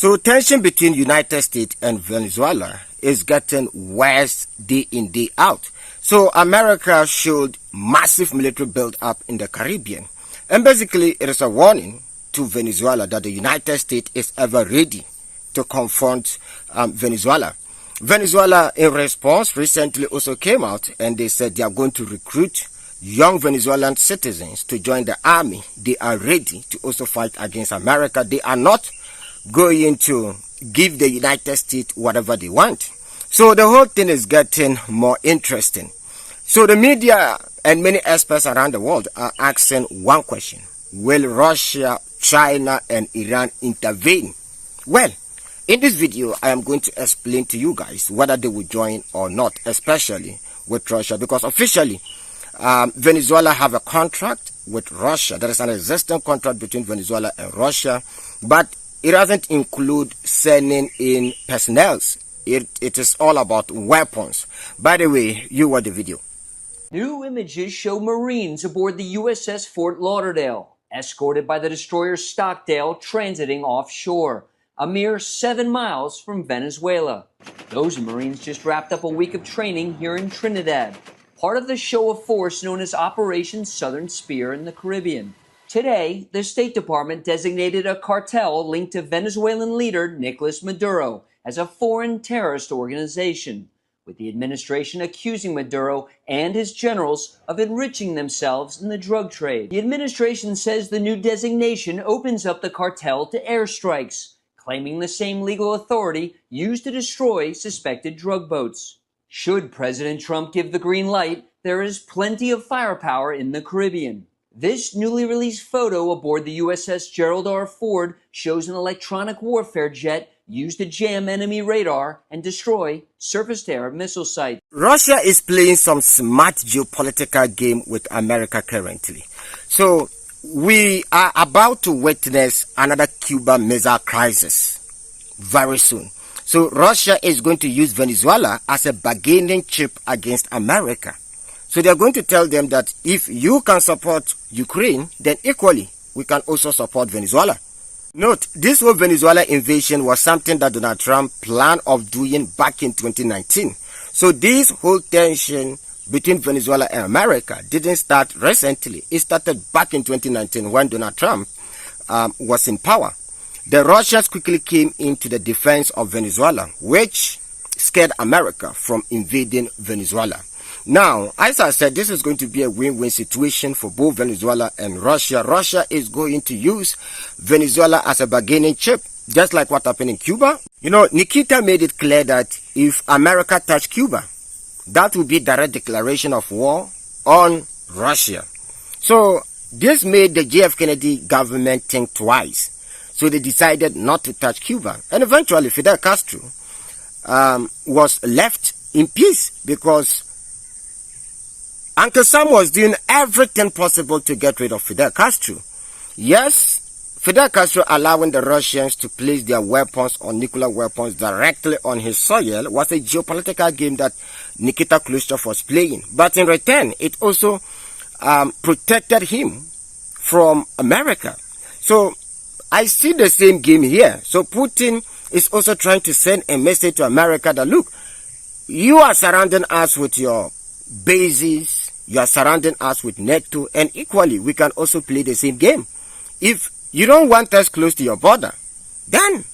So tension between United States and Venezuela is getting worse day in, day out. So America showed massive military build-up in the Caribbean. And basically it is a warning to Venezuela that the United States is ever ready to confront Venezuela. Venezuela, in response, recently also came out and they said they are going to recruit young Venezuelan citizens to join the army. They are ready to also fight against America. They are not going to give the United States whatever they want. So the whole thing is getting more interesting. So the media and many experts around the world are asking one question: will Russia, China, and Iran intervene? Well, in this video, I am going to explain to you guys whether they will join or not, especially with Russia, because officially, Venezuela have a contract with Russia. There is an existing contract between Venezuela and Russia, but it doesn't include sending in personnel. It is all about weapons. By the way, you watch the video. New images show Marines aboard the USS Fort Lauderdale, escorted by the destroyer Stockdale, transiting offshore, a mere 7 miles from Venezuela. Those Marines just wrapped up a week of training here in Trinidad, part of the show of force known as Operation Southern Spear in the Caribbean. Today, the State Department designated a cartel linked to Venezuelan leader Nicolas Maduro as a foreign terrorist organization, with the administration accusing Maduro and his generals of enriching themselves in the drug trade. The administration says the new designation opens up the cartel to airstrikes, claiming the same legal authority used to destroy suspected drug boats. Should President Trump give the green light, there is plenty of firepower in the Caribbean. This newly released photo aboard the USS Gerald R. Ford shows an electronic warfare jet used to jam enemy radar and destroy surface-to-air missile sites. Russia is playing some smart geopolitical game with America currently. So we are about to witness another Cuban missile crisis very soon. So Russia is going to use Venezuela as a bargaining chip against America. So they are going to tell them that if you can support Ukraine, then equally we can also support Venezuela. Note, this whole Venezuela invasion was something that Donald Trump planned of doing back in 2019. So this whole tension between Venezuela and America didn't start recently. It started back in 2019 when Donald Trump was in power. The Russians quickly came into the defense of Venezuela, which scared America from invading Venezuela. Now, as I said, this is going to be a win-win situation for both Venezuela and Russia. Russia is going to use Venezuela as a bargaining chip, just like what happened in Cuba. You know, Nikita made it clear that if America touched Cuba, that would be direct declaration of war on Russia. So this made the JF Kennedy government think twice. So they decided not to touch Cuba. And eventually Fidel Castro was left in peace because Uncle Sam was doing everything possible to get rid of Fidel Castro. Yes, Fidel Castro allowing the Russians to place their weapons or nuclear weapons directly on his soil was a geopolitical game that Nikita Khrushchev was playing. But in return, it also protected him from America. So I see the same game here. So Putin is also trying to send a message to America that, look, you are surrounding us with your bases, you are surrounding us with NATO, and equally we can also play the same game. If you don't want us close to your border, then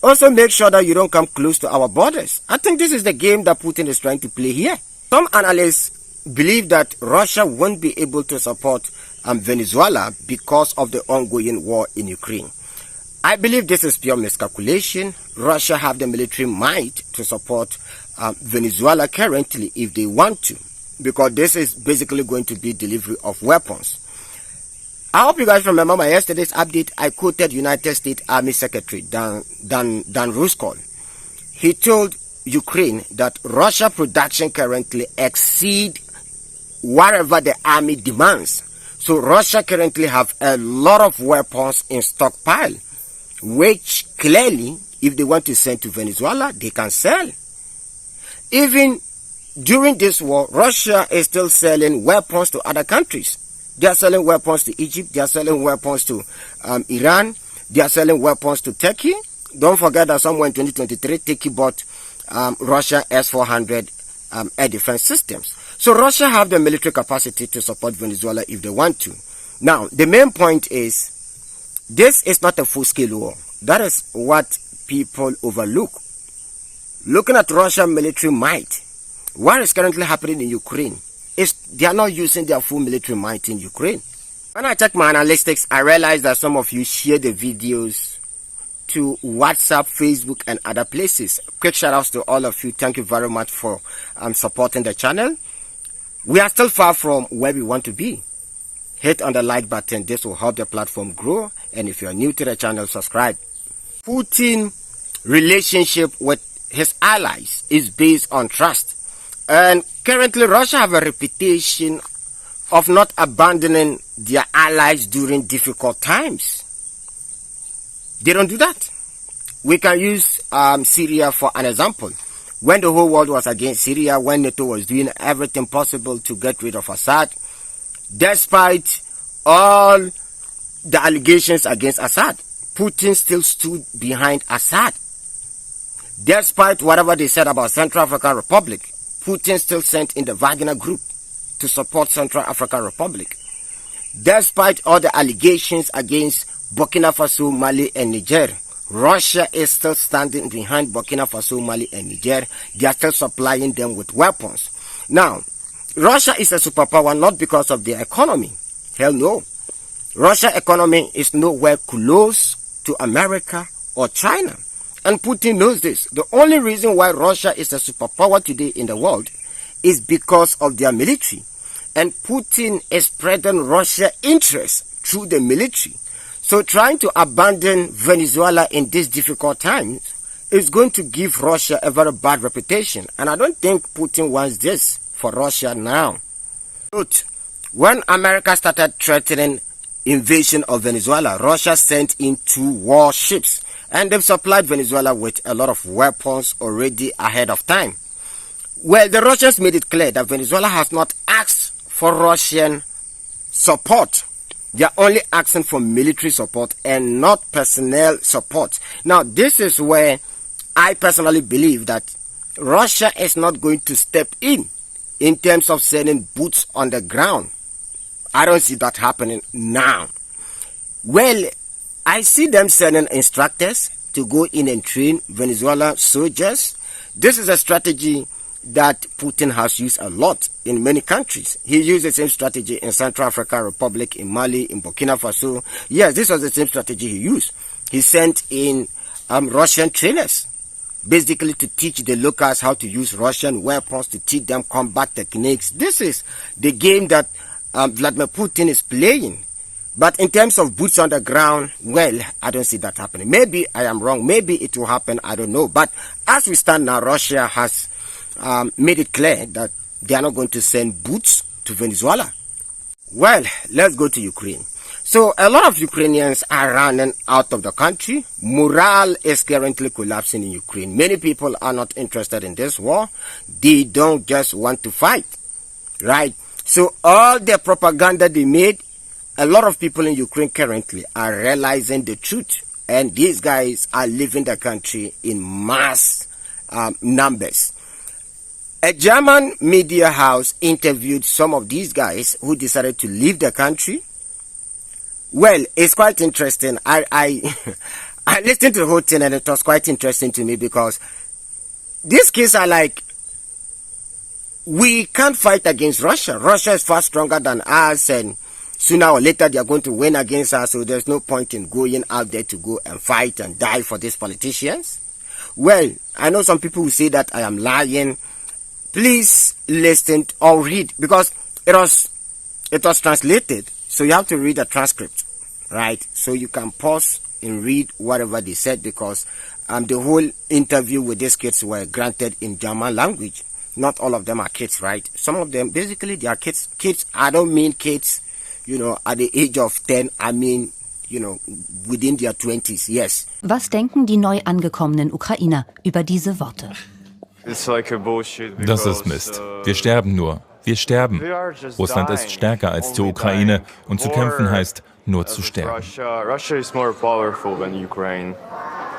also make sure that you don't come close to our borders. I think this is the game that Putin is trying to play here. Some analysts believe that Russia won't be able to support Venezuela because of the ongoing war in Ukraine. I believe this is pure miscalculation. Russia have the military might to support Venezuela currently if they want to, because this is basically going to be delivery of weapons. I hope you guys remember my yesterday's update. I quoted United States Army Secretary Dan Ruskol. He told Ukraine that Russia production currently exceed whatever the army demands. So Russia currently have a lot of weapons in stockpile, which clearly, if they want to send to Venezuela, they can sell. Even during this war, Russia is still selling weapons to other countries. They are selling weapons to Egypt, they are selling weapons to Iran, They are selling weapons to Turkey. Don't forget that somewhere in 2023, Turkey bought Russia S-400 air defense systems. So Russia have the military capacity to support Venezuela if they want to. Now, the main point is, this is not a full-scale war. That is what people overlook. Looking at Russian military might, what is currently happening in Ukraine is they are not using their full military might in Ukraine. When I check my analytics, I realize that some of you share the videos to WhatsApp, Facebook, and other places. Quick shout outs to all of you. Thank you very much for supporting the channel. We are still far from where we want to be. Hit on the like button. This will help the platform grow. And if you are new to the channel, subscribe. Putin's relationship with his allies is based on trust. And currently, Russia have a reputation of not abandoning their allies during difficult times. They don't do that. We can use Syria for an example. When the whole world was against Syria, when NATO was doing everything possible to get rid of Assad, despite all the allegations against Assad, Putin still stood behind Assad. Despite whatever they said about Central African Republic, Putin still sent in the Wagner group to support Central African Republic. Despite all the allegations against Burkina Faso, Mali, and Niger, Russia is still standing behind Burkina Faso, Mali, and Niger. They are still supplying them with weapons. Now, Russia is a superpower not because of their economy. Hell no. Russia's economy is nowhere close to America or China. And Putin knows this. The only reason why Russia is a superpower today in the world is because of their military. And Putin is spreading Russia's interests through the military. So trying to abandon Venezuela in these difficult times is going to give Russia a very bad reputation. And I don't think Putin wants this for Russia now. But when America started threatening invasion of Venezuela, Russia sent in 2 warships. And they've supplied Venezuela with a lot of weapons already ahead of time. Well, the Russians made it clear that Venezuela has not asked for Russian support. They are only asking for military support and not personnel support. Now, this is where I personally believe that Russia is not going to step in terms of sending boots on the ground. I don't see that happening now. Well, I see them sending instructors to go in and train Venezuelan soldiers. This is a strategy that Putin has used a lot in many countries. He used the same strategy in Central African Republic, in Mali, in Burkina Faso. Yes, this was the same strategy he used. He sent in Russian trainers, basically to teach the locals how to use Russian weapons, to teach them combat techniques. This is the game that Vladimir Putin is playing. But in terms of boots on the ground, well, I don't see that happening. Maybe I am wrong. Maybe it will happen. I don't know. But as we stand now, Russia has made it clear that they are not going to send boots to Venezuela. Well, let's go to Ukraine. So a lot of Ukrainians are running out of the country. Morale is currently collapsing in Ukraine. Many people are not interested in this war. They don't just want to fight, right? So all the propaganda they made, a lot of people in Ukraine currently are realizing the truth. And these guys are leaving the country in mass numbers. A German media house interviewed some of these guys who decided to leave the country. Well, it's quite interesting. I listened to the whole thing and it was quite interesting to me because these kids are like, we can't fight against Russia. Russia is far stronger than us, and sooner or later they are going to win against us, so there's no point in going out there to go and fight and die for these politicians. Well, I know some people will say that I am lying. Please listen or read, because it was translated, so you have to read the transcript, right? So you can pause and read whatever they said, because the whole interview with these kids were granted in German language. Not all of them are kids, right? Some of them, basically, they are kids. Kids, I don't mean kids, at the age of 10. I mean, within their 20s, yes. Was denken die neu angekommenen Ukrainer über diese Worte? Das ist Mist. Wir sterben nur. Wir sterben. Russland ist stärker als die Ukraine und zu kämpfen heißt, nur zu sterben. Russia is more powerful than Ukraine,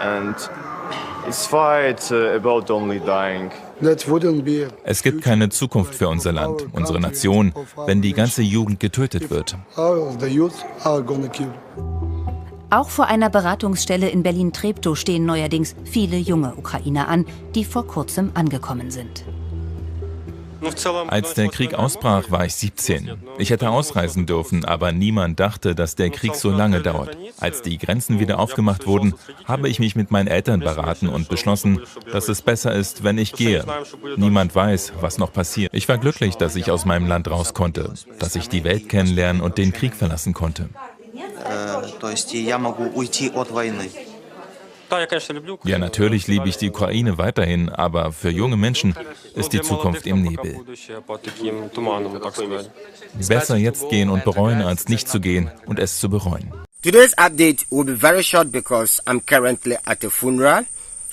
and its fight about only dying. Es gibt keine Zukunft für unser Land, unsere Nation, wenn die ganze Jugend getötet wird. Auch vor einer Beratungsstelle in Berlin-Treptow stehen neuerdings viele junge Ukrainer an, die vor kurzem angekommen sind. Als der Krieg ausbrach, war ich 17. Ich hätte ausreisen dürfen, aber niemand dachte, dass der Krieg so lange dauert. Als die Grenzen wieder aufgemacht wurden, habe ich mich mit meinen Eltern beraten und beschlossen, dass es besser ist, wenn ich gehe. Niemand weiß, was noch passiert. Ich war glücklich, dass ich aus meinem Land raus konnte, dass ich die Welt kennenlernen und den Krieg verlassen konnte. Ja, natürlich liebe ich die Ukraine weiterhin, aber für junge Menschen ist die Zukunft im Nebel. Besser jetzt gehen und bereuen, als nicht zu gehen und es zu bereuen. Today's update will be very short because I'm currently at a funeral,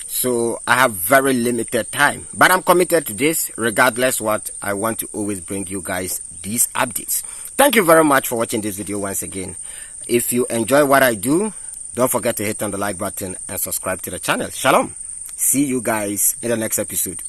so I have very limited time. But I'm committed to this, regardless what, I want to always bring you guys these updates. Thank you very much for watching this video once again. If you enjoy what I do, don't forget to hit on the like button and subscribe to the channel. Shalom. See you guys in the next episode.